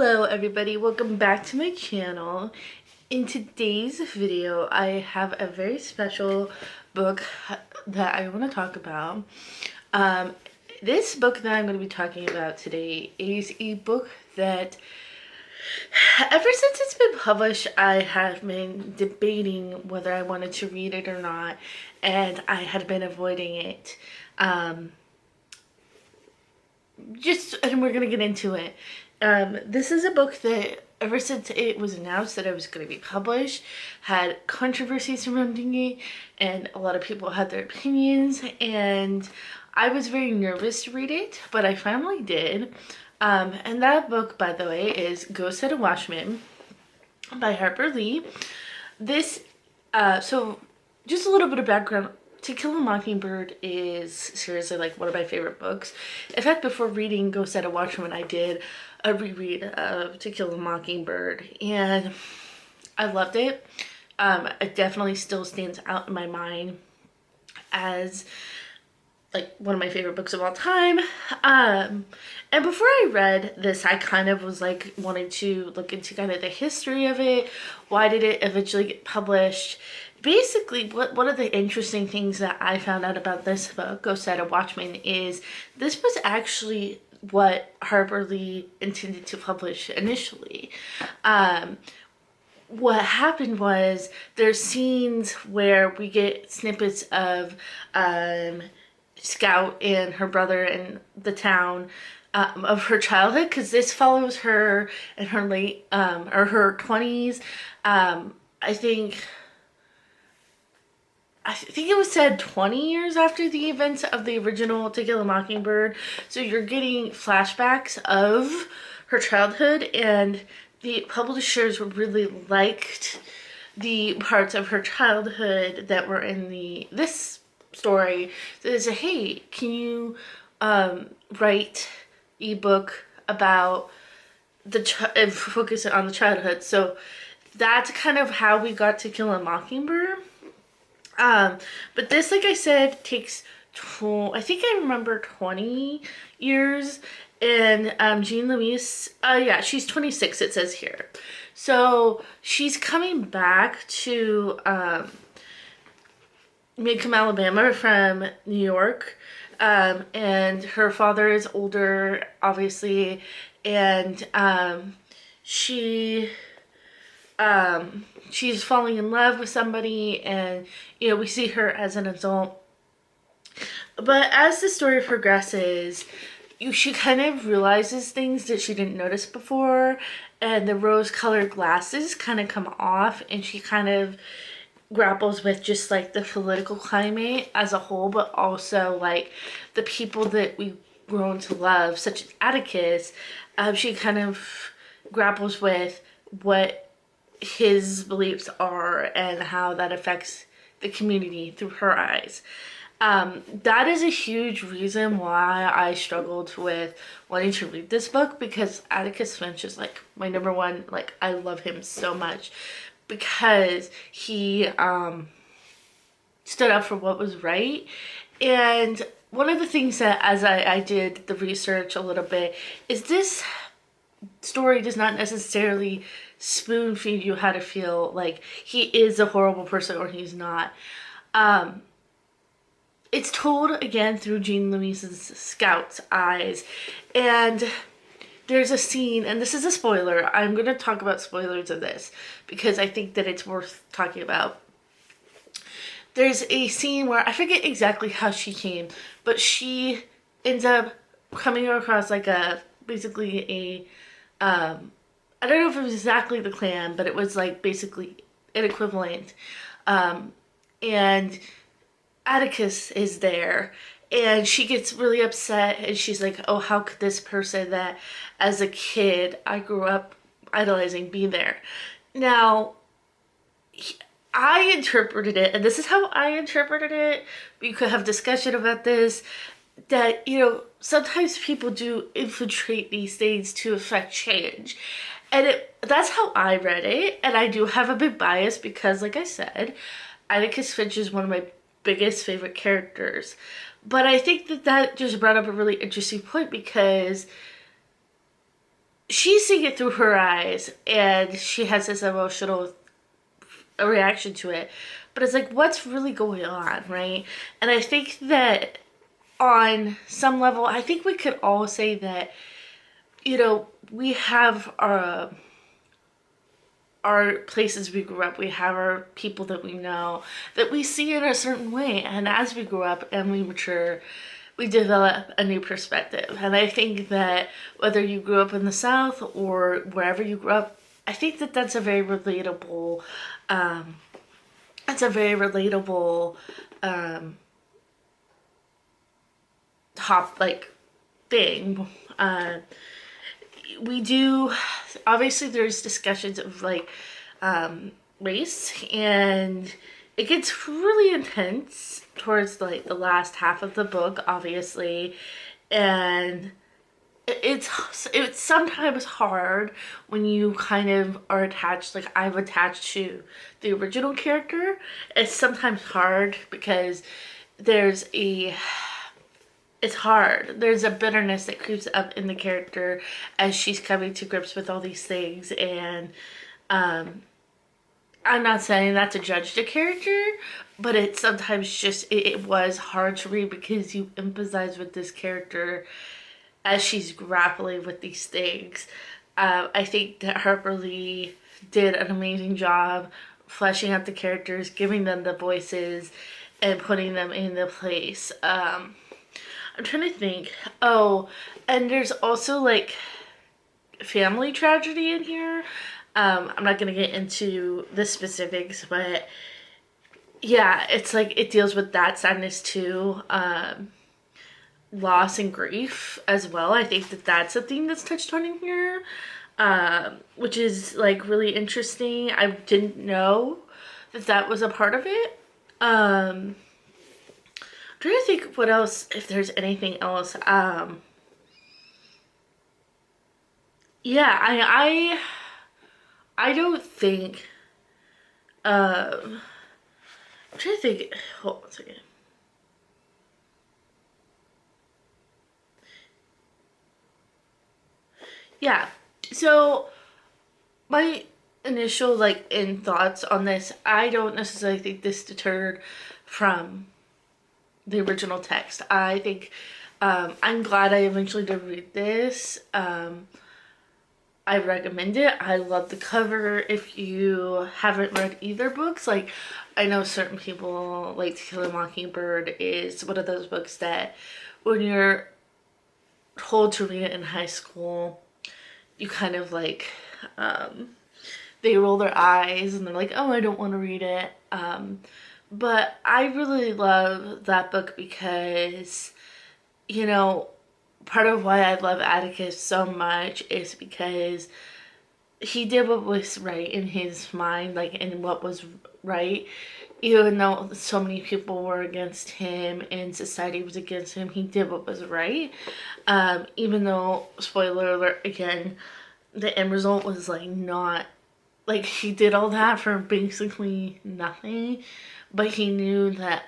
Hello everybody, welcome back to my channel. In today's video, I have a very special book that I want to talk about. This book that I'm going to be talking about today is a book that ever since it's been published, I have been debating whether I wanted to read it or not, and I had been avoiding it. And we're going to get into it. This is a book that ever since it was announced that it was going to be published had controversy surrounding it, and a lot of people had their opinions, and I was very nervous to read it, but I finally did. And that book, by the way, is Go Set a Watchman by Harper Lee. So just a little bit of background. To Kill a Mockingbird is seriously like one of my favorite books. In fact, before reading Go Set a Watchman, I did a reread of To Kill a Mockingbird, and I loved it. It definitely still stands out in my mind as like one of my favorite books of all time. And before I read this, I kind of was like wanting to look into kind of the history of it. Why did it eventually get published? Basically, one of the interesting things that I found out about this book, Go Set a Watchman, is this was actually what Harper Lee intended to publish initially. What happened was there's scenes where we get snippets of Scout and her brother in the town of her childhood, because this follows her in her late or her 20s. I think it was said 20 years after the events of the original To Kill a Mockingbird. So you're getting flashbacks of her childhood, and the publishers really liked the parts of her childhood that were in this story. So they said, hey, can you write a book about and focus on the childhood? So that's kind of how we got To Kill a Mockingbird. But this, like I said, takes, I think I remember 20 years, and Jean Louise, she's 26, it says here. So she's coming back to Macomb, Alabama from New York, and her father is older, obviously, and she's falling in love with somebody, and we see her as an adult. But as the story progresses, she kind of realizes things that she didn't notice before, and the rose-colored glasses kind of come off, and she kind of grapples with just like the political climate as a whole, but also like the people that we've grown to love, such as Atticus. She kind of grapples with what his beliefs are and how that affects the community through her eyes. That is a huge reason why I struggled with wanting to read this book, because Atticus Finch is like my number one. Like, I love him so much because he stood up for what was right. And one of the things that, as I did the research a little bit, is this story does not necessarily spoon feed you how to feel like he is a horrible person or he's not. It's told again through Jean Louise's Scout's eyes, and there's a scene, and this is a spoiler. I'm going to talk about spoilers of this because I think that it's worth talking about. There's a scene where I forget exactly how she came, but she ends up coming across like basically I don't know if it was exactly the clan, but it was like basically an equivalent. And Atticus is there, and she gets really upset, and she's like, oh, how could this person that as a kid I grew up idolizing be there? Now, I interpreted it, and this is how I interpreted it. We could have discussion about this, that, sometimes people do infiltrate these things to affect change. And that's how I read it, and I do have a bit bias because, like I said, Atticus Finch is one of my biggest favorite characters. But I think that just brought up a really interesting point, because she's seeing it through her eyes, and she has this emotional reaction to it. But it's like, what's really going on, right? And I think that on some level, I think we could all say that, we have our places we grew up, we have our people that we know, that we see in a certain way. And as we grow up and we mature, we develop a new perspective. And I think that whether you grew up in the South or wherever you grew up, I think that that's a very relatable, that's a very relatable, like thing. We do, obviously there's discussions of like race, and it gets really intense towards like the last half of the book, obviously. And it's sometimes hard when you kind of are attached, like I'm attached to the original character. It's sometimes hard because there's a it's hard. There's a bitterness that creeps up in the character as she's coming to grips with all these things. And I'm not saying that to judge the character, but it sometimes it was hard to read because you empathize with this character as she's grappling with these things. I think that Harper Lee did an amazing job fleshing out the characters, giving them the voices, and putting them in the place. I'm trying to think. Oh, and there's also like family tragedy in here. I'm not gonna get into the specifics, but yeah, it's like it deals with that sadness too. Loss and grief as well. I think that that's a theme that's touched on in here, which is like really interesting. I didn't know that that was a part of it. I'm trying to think what else, if there's anything else. Yeah, I don't think. I'm trying to think. Hold on a second. Yeah. So my initial like in thoughts on this, I don't necessarily think this deterred from the original text. I think I'm glad I eventually did read this. I recommend it. I love the cover. If you haven't read either books, like I know certain people like To Kill a Mockingbird is one of those books that when you're told to read it in high school, you kind of like they roll their eyes and they're like, oh, I don't want to read it. But I really love that book because, part of why I love Atticus so much is because he did what was right in his mind, like in what was right. Even though so many people were against him and society was against him, he did what was right. Even though, spoiler alert again, the end result was like not, like he did all that for basically nothing, but he knew that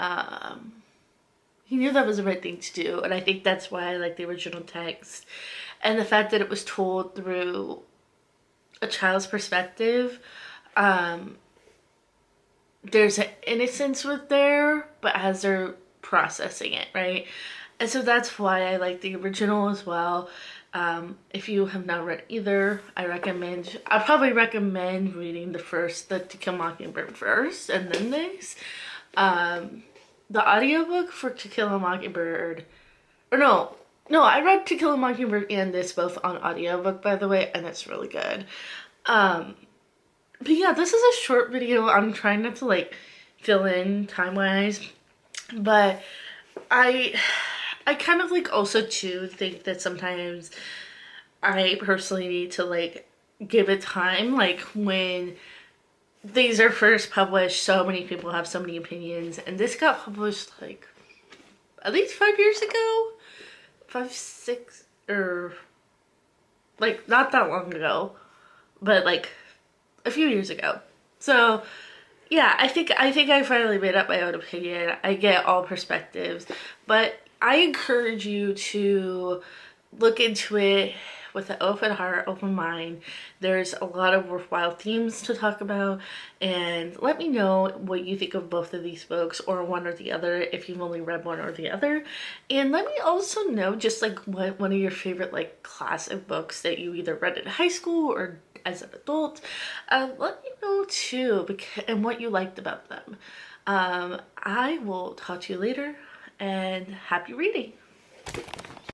was the right thing to do. And I think that's why I like the original text, and the fact that it was told through a child's perspective. There's an innocence with there, but as they're processing it, right? And so that's why I like the original as well. If you have not read either, I'll probably recommend reading the To Kill a Mockingbird first and then this. The audiobook for To Kill a Mockingbird, or no, I read To Kill a Mockingbird and this both on audiobook, by the way, and it's really good. But yeah, this is a short video. I'm trying not to like fill in time-wise, but I kind of like also too think that sometimes I personally need to like give it time. Like when these are first published, so many people have so many opinions, and this got published like at least 5 years ago, 5, 6, or like not that long ago, but like a few years ago. So yeah, I think I finally made up my own opinion. I get all perspectives, but I encourage you to look into it with an open heart, open mind. There's a lot of worthwhile themes to talk about, and let me know what you think of both of these books, or one or the other, if you've only read one or the other. And let me also know just like what one of your favorite like classic books that you either read in high school or as an adult. Let me know too, and what you liked about them. I will talk to you later, and happy reading.